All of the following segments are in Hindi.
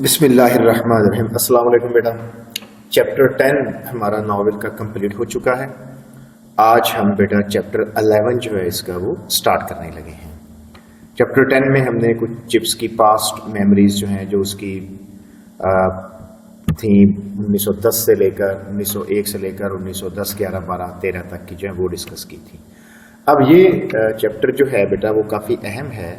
बिस्मिल्लाहिर्रहमानिर्रहीम। अस्सलाम वालेकुम बेटा। चैप्टर 10 हमारा नावल का कंप्लीट हो चुका है। आज हम बेटा चैप्टर 11 जो है इसका वो स्टार्ट करने लगे हैं। चैप्टर 10 में हमने कुछ चिप्स की पास्ट मेमोरीज जो हैं जो उसकी थी 1910 से लेकर 1901 से लेकर 1910, 11, 12, 13 तक की जो है वो डिस्कस की थी। अब ये चैप्टर जो है बेटा वो काफ़ी अहम है।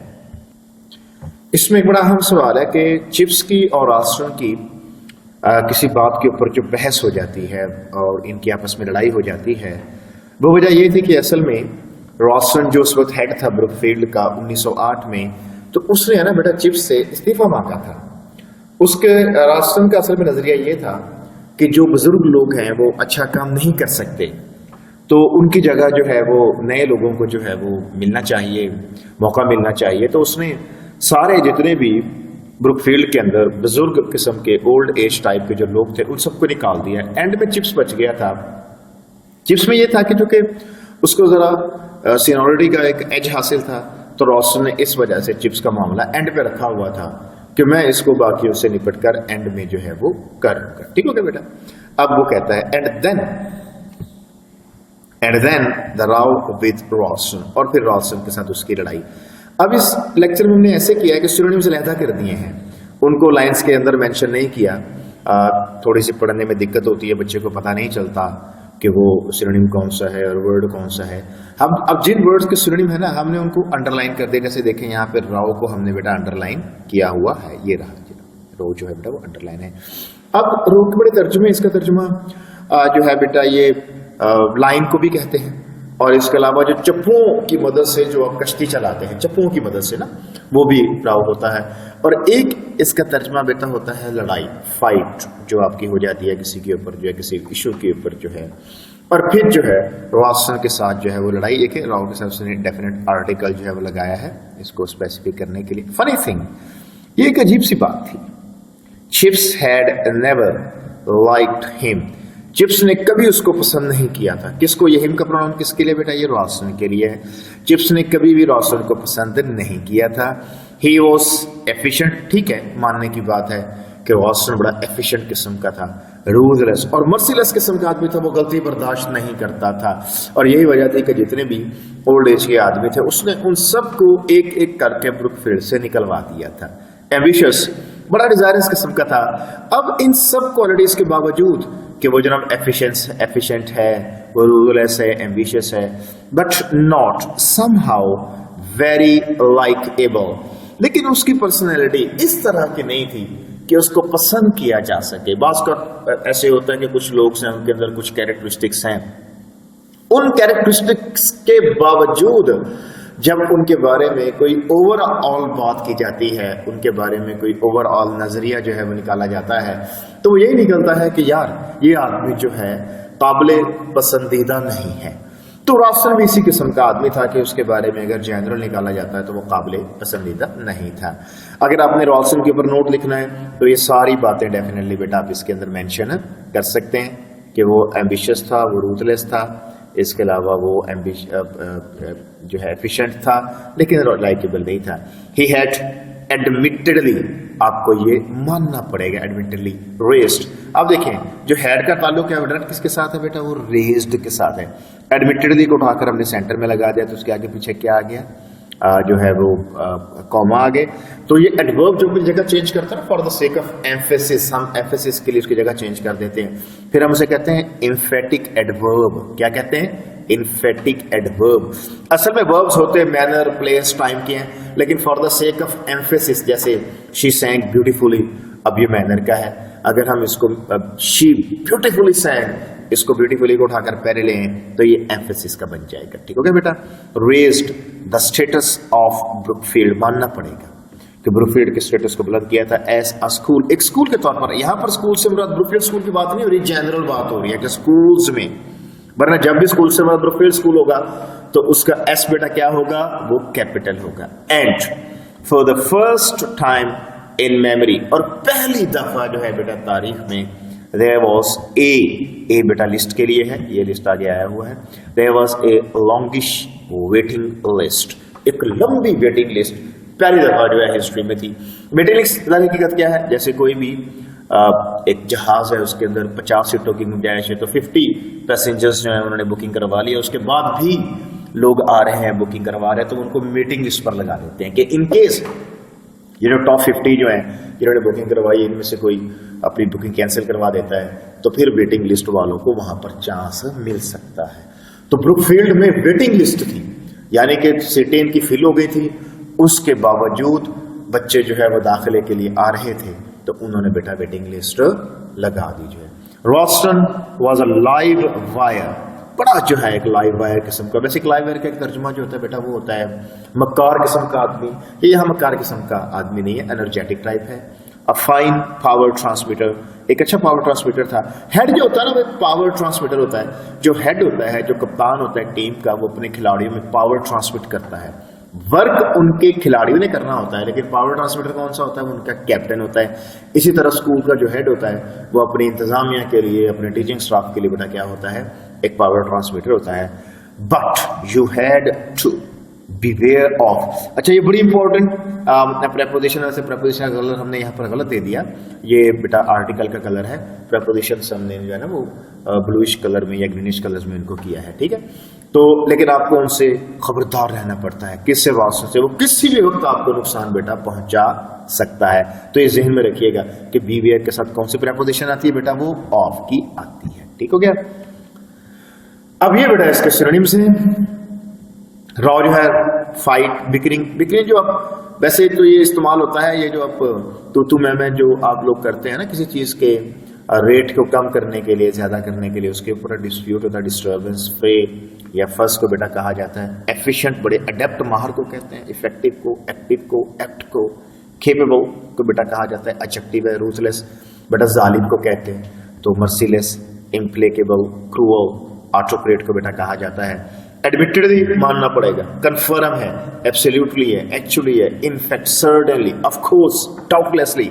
इसमें एक बड़ा अहम सवाल है कि चिप्स की और रास्टन की किसी बात के ऊपर जो बहस हो जाती है और इनकी आपस में लड़ाई हो जाती है, वो वजह ये थी कि असल में रास्टन जो उस वक्त हेड था ब्रुकफील्ड का 1908 में, तो उसने है ना बेटा चिप्स से इस्तीफा मांगा था। उसके रास्टन का असल में नजरिया ये था कि जो बुजुर्ग लोग हैं वो अच्छा काम नहीं कर सकते, तो उनकी जगह जो है वो नए लोगों को जो है वो मिलना चाहिए, मौका मिलना चाहिए। तो उसने सारे जितने भी ब्रुकफील्ड के अंदर बुजुर्ग किस्म के ओल्ड एज टाइप के जो लोग थे उन सबको निकाल दिया। एंड में चिप्स बच गया था। चिप्स में ये था कि चूंकि उसको जरा सीनियरिटी का एक एज हासिल था, तो रॉस्टन ने इस वजह से चिप्स का मामला एंड पे रखा हुआ था कि मैं इसको बाकियों से निपट कर एंड में जो है वो करूंगा। ठीक हो गया बेटा। अब वो कहता है and then the row with Roston, और फिर रॉस्टन के साथ उसकी लड़ाई। अब इस लेक्चर में हमने ऐसे किया है कि सिनोनिम्स अलहदा कर दिए हैं, उनको लाइंस के अंदर मेंशन नहीं किया। थोड़ी सी पढ़ने में दिक्कत होती है, बच्चे को पता नहीं चलता कि वो सिनोनिम कौन सा है और वर्ड कौन सा है। हम अब जिन वर्ड्स के सिनोनिम है ना, हमने उनको अंडरलाइन कर दिया। जैसे देखें यहाँ पे राव को हमने बेटा अंडरलाइन किया हुआ है, ये रहा रो जो है बेटा वो अंडरलाइन है। अब रो के बड़े तर्जुमे, इसका तर्जुमा जो है बेटा ये लाइन को भी कहते हैं, और इसके अलावा जो चप्पुओं की मदद से जो आप कश्ती चलाते हैं, चप्पुओं की मदद से ना, वो भी राव होता है। और एक इसका तर्जमा बेटा होता है लड़ाई, फाइट, जो आपकी हो जाती है किसी के ऊपर जो है, किसी इशू के ऊपर जो है। और फिर जो है रॉस्टन के साथ जो है वो लड़ाई। एक है राव के साथ उसने डेफिनेट आर्टिकल जो है वो लगाया है इसको स्पेसिफिक करने के लिए। फनी थिंग, ये एक अजीब सी बात थी। Chips had never liked him. Chips ने कभी उसको पसंद नहीं किया था। किसको? ये हिम का प्रोनाउन किसके लिए बेटा? ये रॉस्टन के लिए है। चिप्स ने कभी भी रॉस्टन को पसंद नहीं किया था। ही वॉज एफिशिएंट, ठीक है, मानने की बात है कि रॉस्टन बड़ा एफिशिएंट किस्म का था, रूथलेस और मर्सीलेस किस्म का आदमी था। वो गलती बर्दाश्त नहीं करता था, और यही वजह थी कि जितने भी ओल्ड एज के आदमी थे उसने उन सबको एक एक करके ब्रुकफील्ड से निकलवा दिया था। एम्बिशियस, बड़ा डिजायरस किस्म का था। अब इन सब क्वालिटीज के बावजूद कि वो जनाब एफिशिएंट है, वो रूथलेस है, एम्बिशियस है, but not somehow very likeable. लेकिन उसकी पर्सनैलिटी इस तरह की नहीं थी कि उसको पसंद किया जा सके। बास का ऐसे होता है कि कुछ लोग हैं उनके अंदर कुछ कैरेक्टरिस्टिक्स हैं, उन कैरेक्टरिस्टिक्स के बावजूद जब उनके बारे में कोई ओवरऑल बात की जाती है, उनके बारे में कोई ओवरऑल नजरिया जो है वो निकाला जाता है, तो यही निकलता है कि यार ये आदमी जो है काबिले पसंदीदा नहीं है। तो रॉस्टन भी इसी किस्म का आदमी था कि उसके बारे में अगर जनरल निकाला जाता है तो वो काबिले पसंदीदा नहीं था। अगर आपने रॉस्टन के ऊपर नोट लिखना है तो ये सारी बातें डेफिनेटली बेटा आप इसके अंदर मेंशन कर सकते हैं कि वो एम्बिशियस था, वो रूथलेस था, इसके अलावा वो जो है एफिशिएंट था, लेकिन लाइकेबल नहीं था। ही हैड एडमिटेडली, आपको ये मानना पड़ेगा, एडमिटेडली रेज्ड। अब देखें जो हेड का ताल्लुक है वो किसके साथ है बेटा? वो रेज्ड के साथ है। एडमिटेडली को उठाकर हमने सेंटर में लगा दिया तो उसके आगे पीछे क्या आ गया? जो है वो कॉमा आ गए। तो ये एडवर्ब जो भी जगह चेंज करता है ना, for the sake of emphasis, हम एम्फेसिस के लिए उसकी जगह चेंज कर देते हैं। फिर हम उसे कहते हैं इम्फेटिक एडवर्ब। क्या कहते हैं? Emphatic adverb. असल में वर्ब्स होते हैं मैनर, प्लेस, टाइम के हैं, लेकिन for the sake of emphasis, जैसे शी सैंग ब्यूटीफुली, अब ये मैनर का है। अगर हम इसको शी ब्यूटीफुली सैंग, इसको ब्यूटीफुली को उठाकर पहले लें तो ये एम्फेसिस का बन जाएगा। ठीक हो गया बेटा। Raised the status of Brookfield, मानना पड़ेगा कि ब्रुकफील्ड के स्टेटस को बुलंद किया था एज अ स्कूल, एक स्कूल के तौर पर। यहां पर स्कूल से मुराद ब्रुकफील्ड स्कूल की बात नहीं हो रही, जनरल बात हो रही है कि स्कूल्स में, वरना जब भी स्कूल से मुराद ब्रुकफील्ड स्कूल होगा तो उसका एस बेटा क्या होगा? वो कैपिटल होगा। And for the first time in memory, और पहली दफा जो है बेटा तारीख में, there was a बेटा लिस्ट के लिए है, ये लिस्ट आगे आया हुआ है। there was a longish waiting list, एक लंबी वेटिंग लिस्ट पहली दफा जो है हिस्ट्री में थी। वेटिंग लिस्ट हकीकत क्या है, जैसे कोई भी एक जहाज है उसके अंदर 50 सीटों की गुंजाइश है, तो 50 पैसेंजर्स जो है उन्होंने बुकिंग करवा लिया, उसके बाद भी लोग आ रहे हैं बुकिंग करवा रहे हैं, तो उनको मीटिंग लिस्ट पर लगा देते हैं कि इन केस ये जो टॉप 50 जो है जिन्होंने बुकिंग करवाई इनमें से कोई अपनी बुकिंग कैंसिल करवा देता है तो फिर वेटिंग लिस्ट वालों को वहां पर चांस मिल सकता है। तो ब्रुकफील्ड में वेटिंग लिस्ट थी, यानी कि सीटें इनकी फिल हो गई थी, उसके बावजूद बच्चे जो है वो दाखिले के लिए आ रहे थे, तो उन्होंने बेटा वेटिंग लिस्ट लगा दी। जो है रॉल्स्टन वाज अ लाइव वायर, बड़ा जो है एक लाइव वायर किस्म का। वैसे लाइव वायर का एक तर्जुमा जो होता है बेटा वो होता है मक्कार किस्म का आदमी। ये यहाँ मक्कार किस्म का आदमी नहीं है, एनर्जेटिक टाइप है। अ फाइन पावर ट्रांसमीटर, एक अच्छा पावर ट्रांसमीटर था। हेड जो होता है ना वो पावर ट्रांसमीटर होता है। जो हेड होता है, जो कप्तान होता है टीम का, वो अपने खिलाड़ियों में पावर ट्रांसमिट करता है। वर्क उनके खिलाड़ियों ने करना होता है, लेकिन पावर ट्रांसमीटर कौन सा होता है, वो उनका कैप्टन होता है। इसी तरह स्कूल का जो हेड होता है वो अपनी इंतजामिया के लिए, अपने टीचिंग स्टाफ के लिए बेटा क्या होता है, एक पावर ट्रांसमीटर होता है। But you had to beware of. अच्छा ये बड़ी इंपॉर्टेंट प्रेपोजिशन, वैसे प्रेपोजिशन का कलर हमने यहाँ पर गलत दे दिया, ये बेटा आर्टिकल का कलर है। प्रेपोजिशन हमने जो है ना वो ब्लूइश कलर में या ग्रीनिश कलर में इनको किया है, ठीक है। तो लेकिन आपको उनसे खबरदार रहना पड़ता है, किससे वास्ते से वो किसी भी वक्त आपको नुकसान बेटा पहुंचा सकता है। तो ये जहन में रखिएगा कि बीवेयर के साथ कौन सी प्रेपोजिशन आती है बेटा, वो ऑफ की आती है, ठीक हो गया। अब ये बेटा इसके सिनोनिम्स हैं। रॉ जो है फाइट, बिकरिंग। बिकरिंग जो आप वैसे तो ये इस्तेमाल होता है, ये जो आप तू मैं जो आप लोग करते हैं ना किसी चीज के रेट को कम करने के लिए, ज्यादा करने के लिए, उसके ऊपर डिस्प्यूट होता है, डिस्टर्बेंस, फ्रे या फर्स को बेटा कहा जाता है। एफिशिएंट बड़े अडेप्ट माहर को कहते हैं, इफेक्टिव को, एक्टिव को, एप्ट को, केपेबल को बेटा कहा जाता है। एडजेक्टिव है रूथलेस, बेटा जालिम को कहते हैं। तो मर्सीलेस, इम्प्लेकेबल, क्रूअल, ऑटोक्रेट को बेटा कहा जाता है। एडमिटेडली मानना पड़ेगा, कंफर्म है, एब्सोल्युटली है, एक्चुअली है, इनफैक्ट, सर्टेनली, ऑफ कोर्स, डाउटलेसली,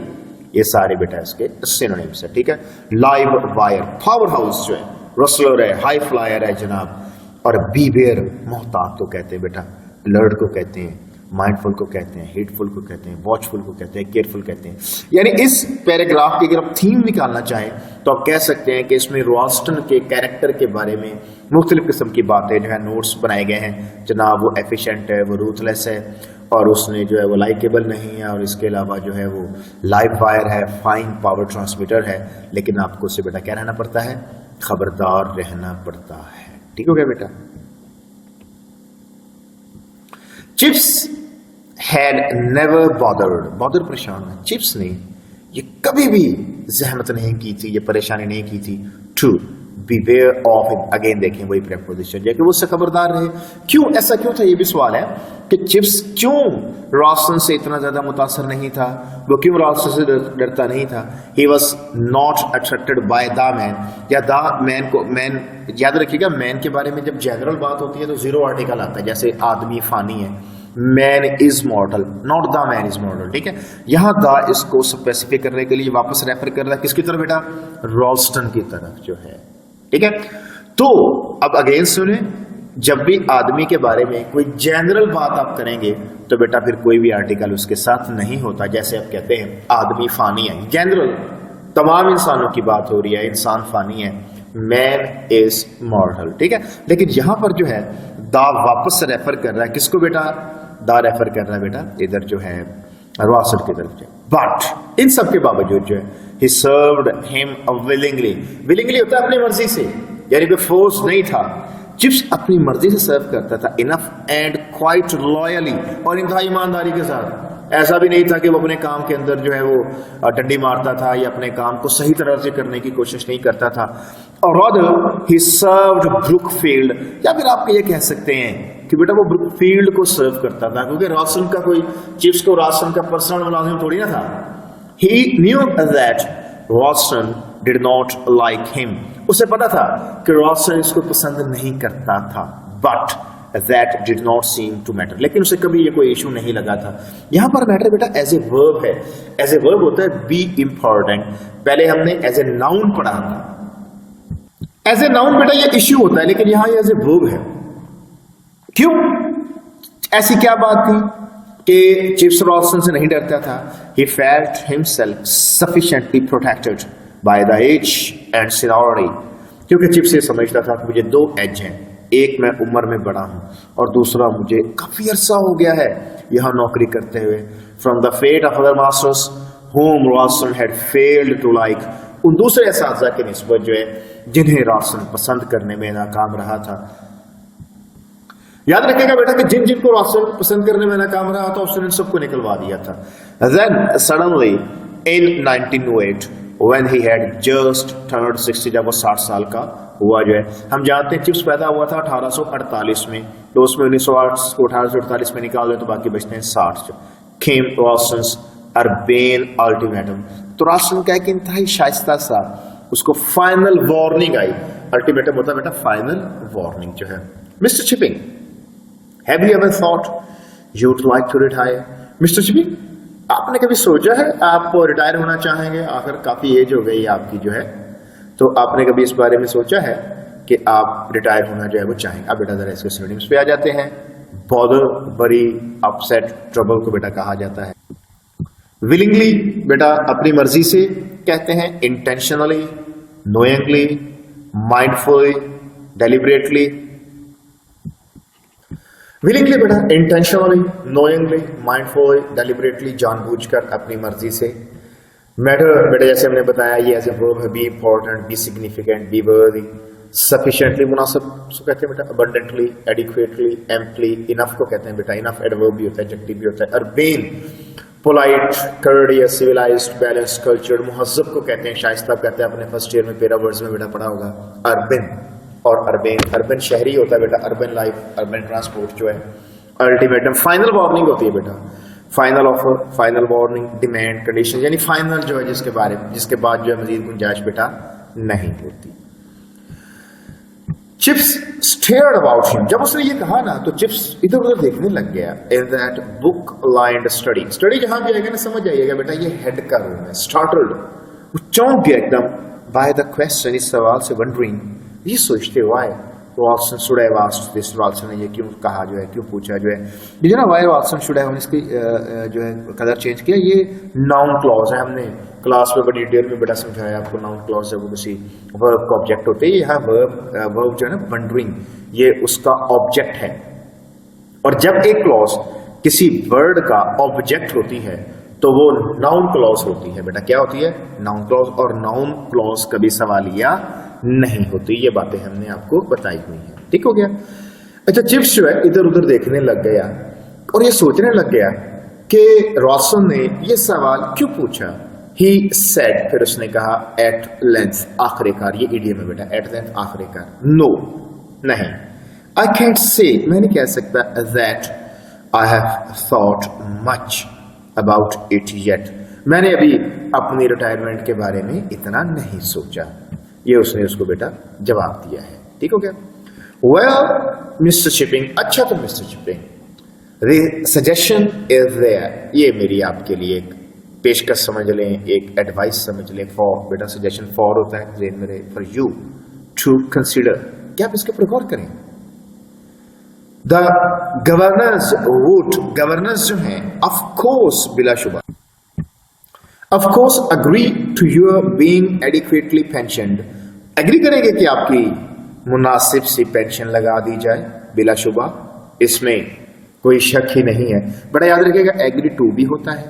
ये सारे बेटा इसके सिनोनिम्स है, ठीक है। लाइव वायर, पावर हाउस जो है, रसलर है, हाई फ्लायर है जनाब। और बीवेयर मोहतात को कहते हैं बेटा, अलर्ट को कहते हैं, माइंडफुल को कहते हैं, हेटफुल को कहते हैं, वॉचफुल को कहते हैं, केयरफुल कहते हैं। यानी इस पैराग्राफ की अगर आप थीम निकालना चाहें तो आप कह सकते हैं कि इसमें रॉल्स्टन के कैरेक्टर के बारे में मुख्तलिफ किस्म की बातें जो है नोट्स बनाए गए हैं। जनाब वो एफिशिएंट है, वो रूथलेस है, और उसने जो है वो लाइकेबल नहीं है, और इसके अलावा जो है वो लाइव वायर है, फाइन पावर ट्रांसमीटर है। लेकिन आपको उससे बेटा क्या रहना पड़ता है, खबरदार रहना पड़ता है, ठीक हो गया बेटा। Chips had never bothered, bother परेशान है, चिप्स ने ये कभी भी जहमत नहीं की थी, ये परेशानी नहीं की थी to beware of it. Again देखें वही प्रेपोजिशन जो कि वो उससे खबरदार रहे। क्यों ऐसा क्यों था, ये भी सवाल है कि चिप्स क्यों रॉल्स्टन से इतना ज्यादा मुतासर नहीं था, वो क्यों रॉल्स्टन से डरता नहीं था। He was not attracted by the man, या द मैन को, मैन याद रखिएगा, मैन के बारे में जब जनरल बात होती है तो जीरो आर्टिकल आता है, जैसे आदमी फानी है, man is मॉर्टल, not the man is मॉर्टल, ठीक है। यहां द इसको स्पेसिफिक करने के लिए वापस रेफर कर रहा है किसकी तरफ बेटा, रॉल्स्टन की तरफ जो है, ठीक है। तो अब अगेन सुने, जब भी आदमी के बारे में कोई जनरल बात आप करेंगे तो बेटा फिर कोई भी आर्टिकल उसके साथ नहीं होता। जैसे आप कहते हैं आदमी फानी है, जनरल तमाम इंसानों की बात हो रही है, इंसान फानी है, मैन इज मॉर्टल, ठीक है। लेकिन यहां पर जो है दा वापस रेफर कर रहा है किसको बेटा, दा रेफर कर रहा है बेटा इधर जो है रॉल्स्टन की तरफ। बट इन सब के बावजूद जो है he served him willingly, willingly होता है अपनी मर्जी से, यानी कोई फोर्स नहीं था। चिप्स अपनी मर्जी से सर्व करता था, इनफ एंड क्वाइट लॉयली, और इंतहा ईमानदारी के साथ। ऐसा भी नहीं था कि वो अपने काम के अंदर जो है वो डंडी मारता था या अपने काम को सही तरह से करने की कोशिश नहीं करता था। और rather he served ब्रुकफील्ड, या फिर आप ये कह सकते हैं कि बेटा वो ब्रुकफील्ड को सर्व करता था, क्योंकि रॉल्स्टन का कोई चिप्स को रॉल्स्टन का पर्सनल मुलाजिम थोड़ी ना था। He knew that Ralston did not like him. उसे पता था कि रॉल्स्टन इसको पसंद नहीं करता था, but that did not seem to matter. लेकिन उसे कभी ये कोई इशू नहीं लगा था। यहां पर मैटर बेटा एज ए वर्ब है, एज ए वर्ब होता है बी इम्पोर्टेंट। पहले हमने एज ए नाउन पढ़ा था। एज ए नाउन बेटा ये इश्यू होता है, लेकिन यहां एज ए वर्ब है। क्यों, ऐसी क्या बात थी? कि चिप्स रॉल्सन से नहीं डरता था। He felt himself sufficiently protected by the age and seniority, क्योंकि चिप्स ये समझता था कि मुझे दो एज हैं, एक मैं उम्र में बड़ा हूं और दूसरा मुझे काफी अरसा हो गया है यहां नौकरी करते हुए। From the fate of other masters whom Ralston had failed to like, उन दूसरे असातिज़ा के निस्बत जो है जिन्हें रॉल्सन पसंद करने में नाकाम रहा था। याद रखिएगा बेटा कि जिनको रॉल्सन पसंद करने में नाकाम रहा था उसने सबको निकलवा दिया था। Then suddenly in 1908 when he had just turned 60, जब वो 60 साल का हुआ जो है, हम जानते हैं चिप्स पैदा हुआ था 1848 में, तो उसमें 1908 को 1848 में निकाल दे तो बाकी बचते हैं 60। Came Ralston's urbane ultimatum, तो रॉल्सन का एक इंतहाई शाइस्ता सा उसको फाइनल वार्निंग आई। अल्टीमेटम होता है बेटा फाइनल वार्निंग जो है। Mister chipping, Have you ever thought you'd like to retire? Mister chipping, आपने कभी सोचा है आप रिटायर होना चाहेंगे? आखिर काफी एज हो गई आपकी जो है, तो आपने कभी इस बारे में सोचा है कि आप रिटायर होना जो है वो चाहेंगे? अब बेटा जरा इसके सिनोनिम्स पे आ जाते हैं। बॉदर, वरी, अपसेट, ट्रबल को बेटा कहा जाता है। विलिंगली बेटा अपनी मर्जी से कहते हैं, intentionally, knowingly, mindfully, deliberately. Willingly बेटा इंटेंशनली, नोइंगली, माइंडफुली, डेलिबरेटली, जानबूझकर, अपनी मर्जी से। मैटर बेटा जैसे हमने बताया ये एज ए वर्ब है, be important, be significant, be worthy. Sufficiently मुनासिब उसको कहते हैं बेटा, अबंडेंटली, एडिक्वेटली, एम्पली, इनफ को कहते हैं बेटा, इनफ एडवर्ब भी होता है, एडजेक्टिव भी होता है। Urbane, polite, कर्डियस, civilised, balanced, cultured. मुहज्जब को कहते हैं, शाइस्ता कहते हैं, अपने फर्स्ट ईयर में पेरा वर्ड्स में बेटा पढ़ा होगा। अर्बन और अर्बेन, अर्बन शहरी होता है बेटा, अर्बन लाइफ, अर्बन ट्रांसपोर्ट जो है। अल्टीमेटम फाइनल वार्निंग होती है बेटा, final offer, final warning, demand, condition, यानी फाइनल जो है जिसके बाद जो है मजीद गुंजाइश बेटा नहीं होती। चिप्स स्टेयर्ड अबाउट हिम, जब उसने ये कहा ना तो चिप्स इधर उधर देखने लग गया। In that book lined study जहां भी आएगा ना समझ जाइएगा बेटा ये हेड का रूम है। स्टार्टल्ड, वो चौंक गया एकदम, बाय द क्वेश्चन, इस सवाल से, वंडरिंग, ये सोचते why Rawlson should have asked this, Rawlson ने ये क्यों कहा जो है, क्यों पूछा जो है। ये ना वाई रॉल्सन शुड हैव, इसकी जो है कलर चेंज किया, ये नाउन क्लॉज है। हमने क्लास में बड़ी डिटेल में बेटा समझाया आपको, नाउन क्लॉज है वो किसी वर्ब का ऑब्जेक्ट होते हैं। यहाँ वर्ब जो है ना वंडरिंग, ये उसका ऑब्जेक्ट है। और जब एक क्लॉज किसी वर्ड का ऑब्जेक्ट होती है तो वो नाउन क्लॉज होती है बेटा। क्या होती है? Noun clause. और नाउन क्लॉज कभी सवालिया नहीं होती, ये बातें हमने आपको बताई हुई हैं। ठीक हो गया। अच्छा, चिप्स जो है इधर उधर देखने लग गया और ये सोचने लग गया कि रॉल्सन ने ये सवाल क्यों पूछा। ही सेड, फिर उसने कहा, एट लेंथ, आखिरकार, ये इडियम है बेटा, एट लेंथ, आखिरकार। नो, नहीं। आई कैंट से, मैं नहीं कह सकता, that I have thought much about it yet, मैंने अभी अपनी रिटायरमेंट के बारे में इतना नहीं सोचा। ये उसने उसको बेटा जवाब दिया है। ठीक हो गया। वेल मिस्टर चिपिंग, अच्छा तो Mr Chipping, the suggestion is there, ये मेरी आपके लिए एक पेशकश समझ लें, एक एडवाइस समझ लें। फॉर बेटा सजेशन फॉर होता है जेन मेरे, फॉर यू टू कंसीडर, क्या आप इसके ऊपर गौर करें। द गवर्नर्स वुड, गवर्नर्स जो हैं ऑफ कोर्स, बिलाशुबा, of course agree to your being adequately pensioned, agree करेंगे कि आपकी मुनासिब सी पेंशन लगा दी जाए, बिलाशुबा, इसमें कोई शक ही नहीं है। बड़ा याद रखिएगा, एग्री टू भी होता है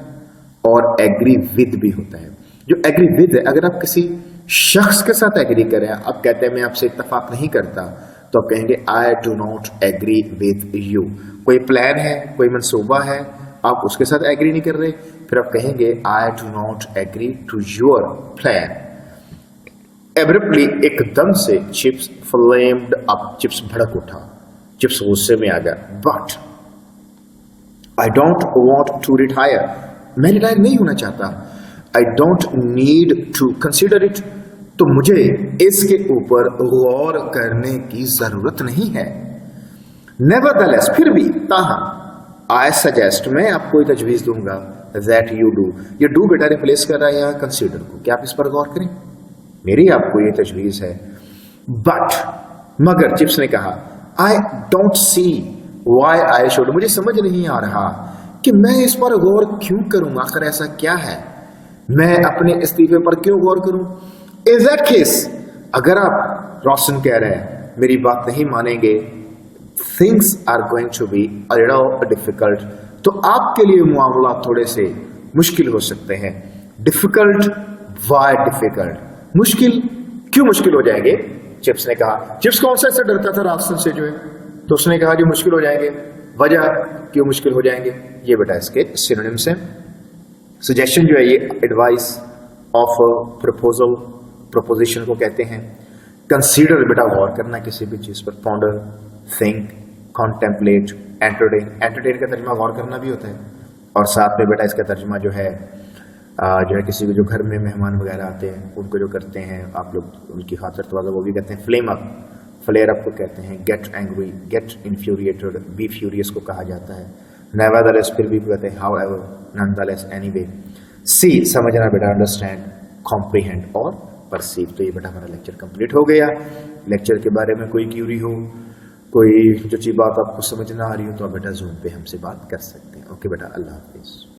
और एग्री विद भी होता है। जो एग्री विद है, अगर आप किसी शख्स के साथ एग्री करें, आप कहते हैं मैं आपसे इत्तेफाक नहीं करता, तो आप कहेंगे I do not agree with you. कोई प्लान है, कोई मंसूबा है, आप उसके साथ एग्री नहीं कर रहे, फिर आप कहेंगे I do not agree to your plan. Abruptly, एकदम से, चिप्स फ्लेम्ड अप, चिप्स भड़क उठा, चिप्स गुस्से में आ गया। But I don't want to retire, मैं रिटायर नहीं होना चाहता। I don't need to consider it, तो मुझे इसके ऊपर गौर करने की जरूरत नहीं है। नेवरदलेस, फिर भी, ताहम, आई सजेस्ट, मैं आपको एक तजवीज दूंगा, दैट यू डू, ये डू बेटा रिप्लेस कर रहा है यहाँ कंसिडर को, क्या आप इस पर गौर करें, मेरी आपको ये तजवीज है। बट, मगर, चिप्स ने कहा, I don't see why I should, मुझे समझ नहीं आ रहा कि मैं इस पर गौर क्यों करूं, आखिर ऐसा क्या है, मैं अपने इस्तीफे पर क्यों गौर करूं। इन दैट केस, अगर आप रोशन कह रहे हैं मेरी बात नहीं मानेंगे, things are going to be a little difficult, तो आपके लिए मामला थोड़े से मुश्किल हो सकते हैं। डिफिकल्ट, वाई डिफिकल्ट, मुश्किल क्यों मुश्किल हो जाएंगे। चिप्स ने कहा, चिप्स कौन सा ऐसा डरता था राशन से जो है, तो उसने कहा जो मुश्किल हो जाएंगे, वजह क्यों मुश्किल हो जाएंगे, ये बेटा इसके सिनोनिम्स हैं। सजेशन जो है ये एडवाइस, ऑफर, प्रपोजल, प्रोपोजिशन को कहते हैं। कंसीडर बेटा गौर करना किसी भी चीज पर, ponder, think, contemplate, entertain, entertain का तर्जुमा गौर करना भी होता है, और साथ में बेटा इसका तर्जुमा जो है किसी को जो घर में मेहमान वगैरह आते हैं उनको जो करते हैं आप लोग उनकी खातिर तवाज़ा, वो भी कहते हैं फ्लेम अप, फ्लेयर अप को कहते हैं, get angry, get infuriated, be furious को कहा जाता है। नेवरदलेस फिर भी कहते हैं, however, nonetheless, anyway. See समझना बेटा, अंडरस्टैंड, कॉम्प्रीहेंड और परसीव। तो ये बेटा हमारा लेक्चर कंप्लीट हो गया। लेक्चर के बारे में कोई क्यूरी हो, कोई जो चीज बात आपको समझ ना आ रही हो, तो आप बेटा जूम पे हमसे बात कर सकते हैं। ओके बेटा, अल्लाह हाफिज।